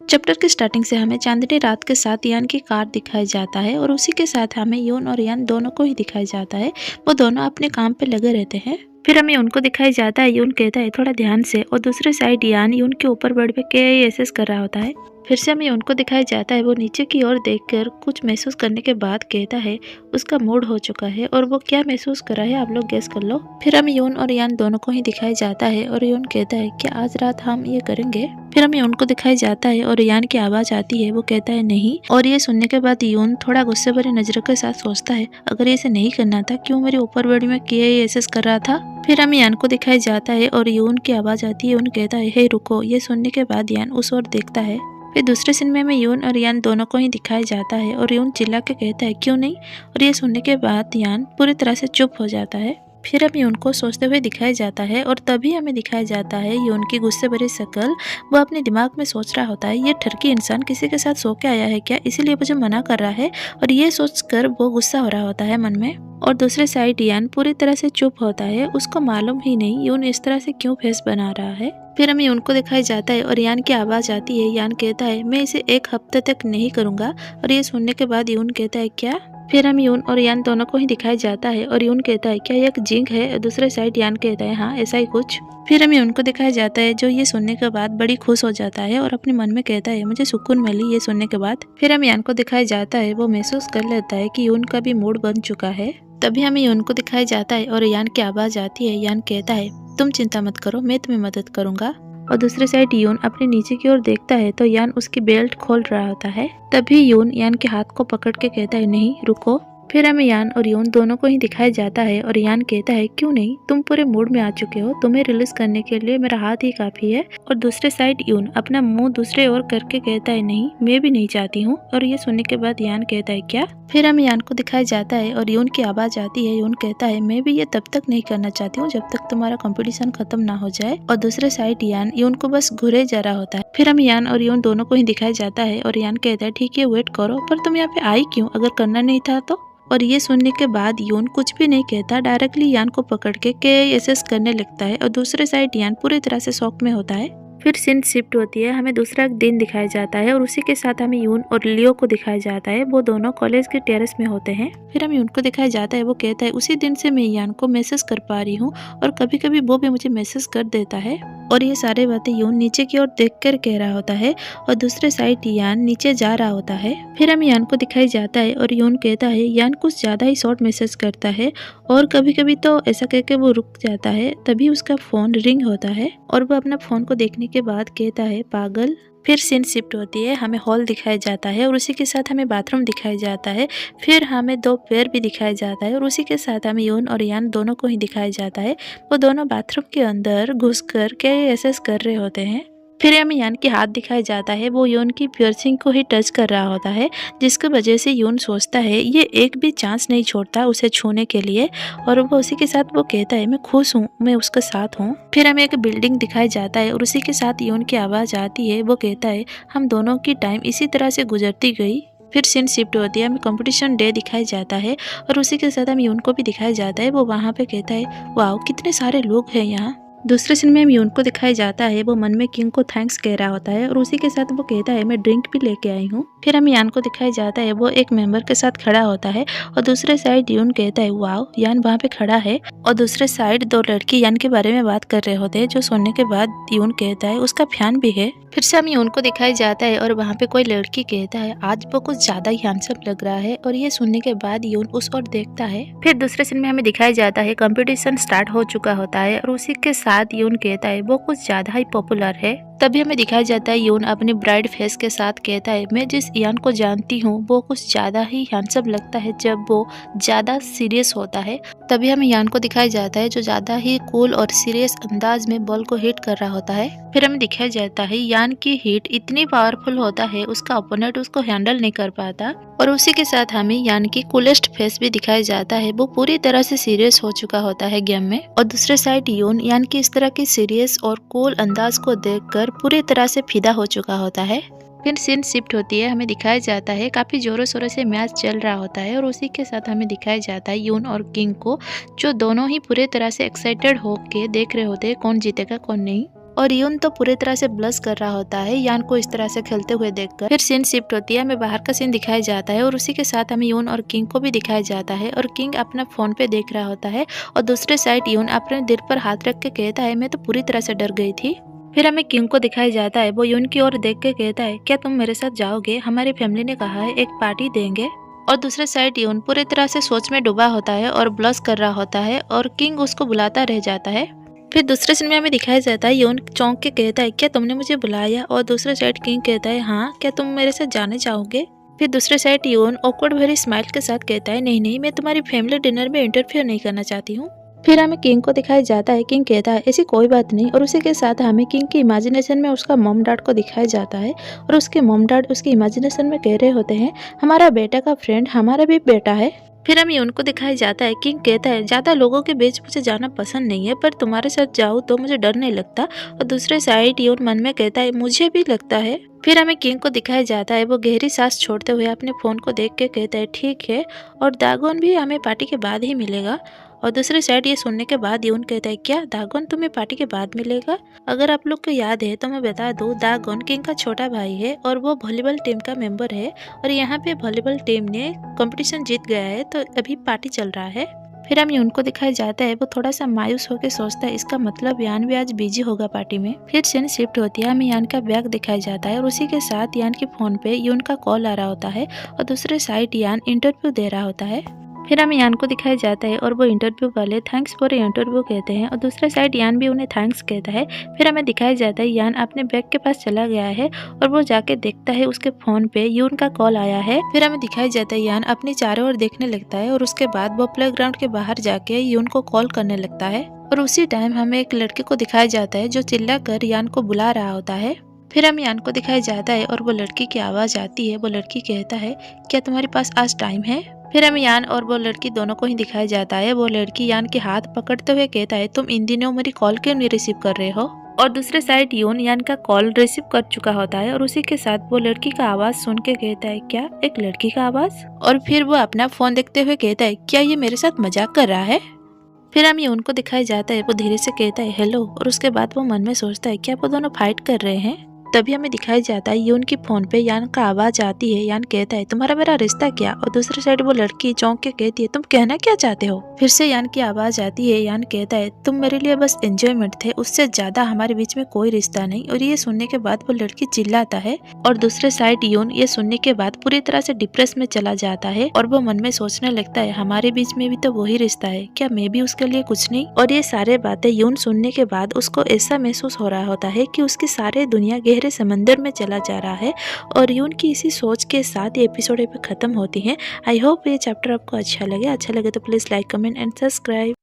Chapter की starting से हमें चांदनी रात के साथ यान की कार दिखाया जाता है और उसी के साथ हमें यून और यान दोनों को ही दिखाया जाता है। वो दोनों अपने काम पे लगे रहते हैं। फिर हमें उनको दिखाया जाता है, यून कहता है थोड़ा ध्यान से, और दूसरे साइड यान यून के ऊपर बढ़ के एसेस कर रहा होता है। फिर से हमें उनको दिखाया जाता है, वो नीचे की ओर देखकर कुछ महसूस करने के बाद कहता है उसका मूड हो चुका है, और वो क्या महसूस कर रहा है आप लोग गेस कर लो। फिर हमें यून और यान दोनों को ही दिखाया जाता है और यून कहता है क्या आज रात हम ये करेंगे। फिर हमें उनको दिखाया जाता है और यान की आवाज आती है, वो कहता है नहीं, और ये सुनने के बाद यून थोड़ा गुस्से भरी नजरों के साथ सोचता है अगर इसे नहीं करना था क्यों मेरे ऊपर बड़ी में एसेस कर रहा था। फिर हमें यान को दिखाया जाता है और यून की आवाज आती है, यून कहता है हे रुको। ये सुनने के बाद यान उस ओर देखता है। फिर दूसरे सीन में हमें यून और यान दोनों को ही दिखाया जाता है और यून चिल्ला के कहता है क्यों नहीं, और ये सुनने के बाद यान पूरी तरह से चुप हो जाता है। फिर हमें उनको सोचते हुए दिखाया जाता है और तभी हमें दिखाया जाता है यून की गुस्से भरी शक्ल। वो अपने दिमाग में सोच रहा होता है ये ठरकी इंसान किसी के साथ सो के आया है क्या, इसीलिए मुझे मना कर रहा है, और ये सोचकर वो गुस्सा हो रहा होता है मन में। और दूसरे साइड यान पूरी तरह से चुप होता है, उसको मालूम ही नहीं यून इस तरह से क्यों फेस बना रहा है। फिर हमें उनको दिखाया जाता है और यान की आवाज आती है, यान कहता है मैं इसे 1 हफ्ते तक नहीं करूंगा, और ये सुनने के बाद यून कहता है क्या। फिर हम यून और यान दोनों को ही दिखाया जाता है और यून कहता है क्या ये एक जिंक है, और दूसरे साइड यान कहता है हाँ ऐसा ही कुछ। फिर हमें उनको दिखाया जाता है जो ये सुनने के बाद बड़ी खुश हो जाता है और अपने मन में कहता है मुझे सुकून मिली ये सुनने के बाद। फिर हमें यान को दिखाया जाता है, वो महसूस कर लेता है कि यून का भी मूड बन चुका है। तभी हमें यून को दिखाया जाता है और यान की आवाज आती है, यान कहता है तुम चिंता मत करो, मैं तुम्हें मदद करूंगा। और दूसरे साइड यून अपने नीचे की ओर देखता है तो यान उसकी बेल्ट खोल रहा होता है। तभी यून यान के हाथ को पकड़ के कहता है नहीं रुको। फिर हमें यान और यून दोनों को ही दिखाया जाता है और यान कहता है क्यों नहीं, तुम पूरे मूड में आ चुके हो, तुम्हें रिलीज करने के लिए मेरा हाथ ही काफी है। और दूसरे साइड यून अपना मुंह दूसरे ओर करके कहता है नहीं मैं भी नहीं चाहती हूँ, और ये सुनने के बाद यान कहता है क्या। फिर हमें यान को दिखाया जाता है और यून की आवाज आती है, यून कहता है मैं भी ये तब तक नहीं करना चाहती हूँ जब तक तुम्हारा कंपटीशन खत्म ना हो जाए। और दूसरे साइड यान यून को बस घुरे जा रहा होता है। फिर हमें यान और यून दोनों को ही दिखाया जाता है और यान कहता है ठीक है वेट करो, पर तुम यहाँ पे आई क्यों, अगर करना नहीं था तो। और ये सुनने के बाद यून कुछ भी नहीं कहता, डायरेक्टली यान को पकड़ के एसेस करने लगता है, और दूसरे साइड यान पूरी तरह से शॉक में होता है। फिर सीन शिफ्ट होती है, हमें दूसरा दिन दिखाया जाता है और उसी के साथ हमें यून और लियो को दिखाया जाता है। वो दोनों कॉलेज के टेरेस में होते हैं। फिर हमें उनको दिखाया जाता है, वो कहता है उसी दिन से मैं यान को मैसेज कर पा रही हूँ और कभी कभी वो भी मुझे मैसेज कर देता है। और ये सारे बातें यून नीचे की ओर देखकर कह रहा होता है और दूसरे साइड यान नीचे जा रहा होता है। फिर हमें यान को दिखाया जाता है और यून कहता है यान कुछ ज्यादा ही शॉर्ट मैसेज करता है और कभी कभी तो ऐसा कह के वो रुक जाता है। तभी उसका फोन रिंग होता है और वो अपना फोन को देखने के बाद कहता है पागल। फिर सीन शिफ्ट होती है, हमें हॉल दिखाया जाता है और उसी के साथ हमें बाथरूम दिखाया जाता है। फिर हमें 2 पैर भी दिखाया जाता है और उसी के साथ हमें यून और यान दोनों को ही दिखाया जाता है। वो दोनों बाथरूम के अंदर घुसकर क्या एसेस कर रहे होते हैं। फिर हमें यान के हाथ दिखाया जाता है, वो यून की पियर्सिंग को ही टच कर रहा होता है, जिसकी वजह से यून सोचता है ये एक भी चांस नहीं छोड़ता उसे छूने के लिए। और वो उसी के साथ वो कहता है मैं खुश हूँ, मैं उसके साथ हूँ। फिर हमें एक बिल्डिंग दिखाई जाता है और उसी के साथ यून की आवाज आती है, वो कहता है हम दोनों की टाइम इसी तरह से गुजरती गई। फिर सीन शिफ्ट होती है, हमें कंपटीशन डे दिखाया जाता है और उसी के साथ हमें यून को भी दिखाया जाता है। वो वहाँ पे कहता है वाह कितने सारे लोग हैं यहाँ। दूसरे सीन में हम यून को दिखाया जाता है, वो मन में किंग को थैंक्स कह रहा होता है और उसी के साथ वो कहता है मैं ड्रिंक भी लेके आई हूँ। फिर हम यान को दिखाया जाता है, वो एक मेंबर के साथ खड़ा होता है और दूसरे साइड यून कहता है वाओ यान वहाँ पे खड़ा है। और दूसरे साइड 2 लड़की यान के बारे में बात कर रहे होते हैं, जो सुनने के बाद यून कहता है उसका फैन भी है। फिर से हम यून को दिखाया जाता है और वहाँ पे कोई लड़की कहता है आज वो कुछ ज्यादा ही हैंडसम लग रहा है, और ये सुनने के बाद यून उस ओर देखता है। फिर दूसरे सीन में हमें दिखाया जाता है कंपटीशन स्टार्ट हो चुका होता है और उसी के साथ यून कहता है वो कुछ ज्यादा ही पॉपुलर है। तभी हमें दिखाया जाता है यून अपने ब्राइड फेस के साथ कहता है मैं जिस यान को जानती हूँ वो कुछ ज्यादा ही हैंडसम लगता है जब वो ज्यादा सीरियस होता है। तभी हमें यान को दिखाया जाता है जो ज्यादा ही कूल और सीरियस अंदाज में बॉल को हिट कर रहा होता है। फिर हमें दिखाया जाता है यान की हिट इतनी पावरफुल होता है उसका ओपोनेंट उसको हैंडल नहीं कर पाता। और उसी के साथ हमें यान की कूलेस्ट फेस भी दिखाया जाता है, वो पूरी तरह से सीरियस हो चुका होता है गेम में। और दूसरे साइड यून यान की इस तरह की सीरियस और कूल अंदाज को देखकर पूरी तरह से फिदा हो चुका होता है। फिर सीन शिफ्ट होती है, हमें दिखाया जाता है काफी जोरों शोरों से मैच चल रहा होता है और उसी के साथ हमें दिखाया जाता है यून और किंग को, जो दोनों ही पूरे तरह से एक्साइटेड होके देख रहे होते हैं कौन जीतेगा कौन नहीं। और यून तो पूरी तरह से ब्लश कर रहा होता है यान को इस तरह से खेलते हुए देखकर। फिर सीन शिफ्ट होती है, हमें बाहर का सीन दिखाया जाता है और उसी के साथ हमें यून और किंग को भी दिखाया जाता है और किंग अपना फोन पे देख रहा होता है और दूसरे साइड यून अपने दिल पर हाथ रख के कहता है मैं तो पूरी तरह से डर गई थी। फिर हमें किंग को दिखाया जाता है, वो यून की ओर देख के कहता है क्या तुम मेरे साथ जाओगे, हमारी फैमिली ने कहा है एक पार्टी देंगे। और दूसरे साइड यून पूरी तरह से सोच में डूबा होता है और ब्लश कर रहा होता है और किंग उसको बुलाता रह जाता है। फिर दूसरे सीन में हमें दिखाया जाता है यून चौंक के कहता है क्या तुमने मुझे बुलाया, और दूसरे साइड किंग कहता है हाँ, क्या तुम मेरे साथ जाने चाहोगे। फिर दूसरे साइड यून ऑकवर्ड भरी स्माइल के साथ कहता है नहीं नहीं, मैं तुम्हारी फैमिली डिनर में इंटरफेयर नहीं करना चाहती हूँ। फिर हमें किंग को दिखाया जाता है, किंग कहता है ऐसी कोई बात नहीं, और उसी के साथ हमें किंग की इमेजिनेशन में उसका मॉम डैड को दिखाया जाता है और उसके मॉम डैड उसकी इमेजिनेशन में कह रहे होते हैं हमारा बेटा का फ्रेंड हमारा भी बेटा है। फिर हमें उनको दिखाया जाता है, किंग कहता है ज्यादा लोगों के बीच मुझे जाना पसंद नहीं है, पर तुम्हारे साथ जाऊँ तो मुझे डर नहीं लगता। और दूसरे साइड यून मन में कहता है मुझे भी लगता है। फिर हमें किंग को दिखाया जाता है, वो गहरी सांस छोड़ते हुए अपने फोन को देख के कहता है ठीक है, और दागोन भी हमें पार्टी के बाद ही मिलेगा। और दूसरी साइड ये सुनने के बाद यून कहता है क्या दागोन तुम्हें पार्टी के बाद मिलेगा। अगर आप लोग को याद है तो मैं बता दूं, दागोन किंग का छोटा भाई है और वो वॉलीबॉल टीम का मेंबर है और यहाँ पे वॉलीबॉल टीम ने कंपटीशन जीत गया है, तो अभी पार्टी चल रहा है। फिर हम यून को दिखाया जाता है, वो थोड़ा सा मायूस होकर सोचता है इसका मतलब यान भी आज बिजी होगा पार्टी में। फिर सीन शिफ्ट होती है, हमें यान का बैग दिखाया जाता है और उसी के साथ यान के फोन पे यून का कॉल आ रहा होता है और दूसरे साइड यान इंटरव्यू दे रहा होता है। फिर हमें यान को दिखाया जाता है और वो इंटरव्यू वाले थैंक्स फॉर इंटरव्यू कहते हैं और दूसरे साइड यान भी उन्हें थैंक्स कहता है। फिर हमें दिखाया जाता है यान अपने बैग के पास चला गया है और वो जाके देखता है उसके फोन पे यून का कॉल आया है। फिर हमें दिखाया जाता है यान अपने चारों ओर देखने लगता है और उसके बाद वो प्लेग्राउंड के बाहर जाके यून को कॉल करने लगता है। और उसी टाइम हमें एक लड़के को दिखाया जाता है जो चिल्ला कर यान को बुला रहा होता है। फिर हमें यान को दिखाया जाता है और वो लड़की की आवाज आती है, वो लड़की कहता है क्या तुम्हारे पास आज टाइम है। फिर हमें यान और वो लड़की दोनों को ही दिखाया जाता है, वो लड़की यान के हाथ पकड़ते हुए कहता है तुम इन दिनों मेरी कॉल क्यों नहीं रिसीव कर रहे हो। और दूसरे साइड यून यान का कॉल रिसीव कर चुका होता है और उसी के साथ वो लड़की का आवाज सुन के कहता है क्या एक लड़की का आवाज। और फिर वो अपना फोन देखते हुए कहता है क्या ये मेरे साथ मजाक कर रहा है। फिर हमें उनको दिखाया जाता है, वो धीरे से कहता है हेलो, और उसके बाद वो मन में सोचता है क्या वो दोनों फाइट कर रहे हैं। तभी हमें दिखाया जाता है यून की फोन पे यान का आवाज आती है, यान कहता है तुम्हारा मेरा रिश्ता क्या। और दूसरी साइड वो लड़की चौंक के कहती है तुम कहना क्या चाहते हो। फिर से यान की आवाज आती है, यान कहता है तुम मेरे लिए बस एंजॉयमेंट थे, उससे ज्यादा हमारे बीच में कोई रिश्ता नहीं। और ये सुनने के बाद वो लड़की चिल्लाता है और दूसरे साइड यून ये सुनने के बाद पूरी तरह से डिप्रेस में चला जाता है और वो मन में सोचने लगता है हमारे बीच में भी तो वही रिश्ता है, क्या मैं भी उसके लिए कुछ नहीं। और ये सारे बातें यून सुनने के बाद उसको ऐसा महसूस हो रहा होता है कि उसकी सारी दुनिया गहरे समंदर में चला जा रहा है। और यून की इसी सोच के साथ ये एपिसोड पे खत्म होती है। आई होप ये चैप्टर आपको अच्छा लगे तो please like, comment and subscribe.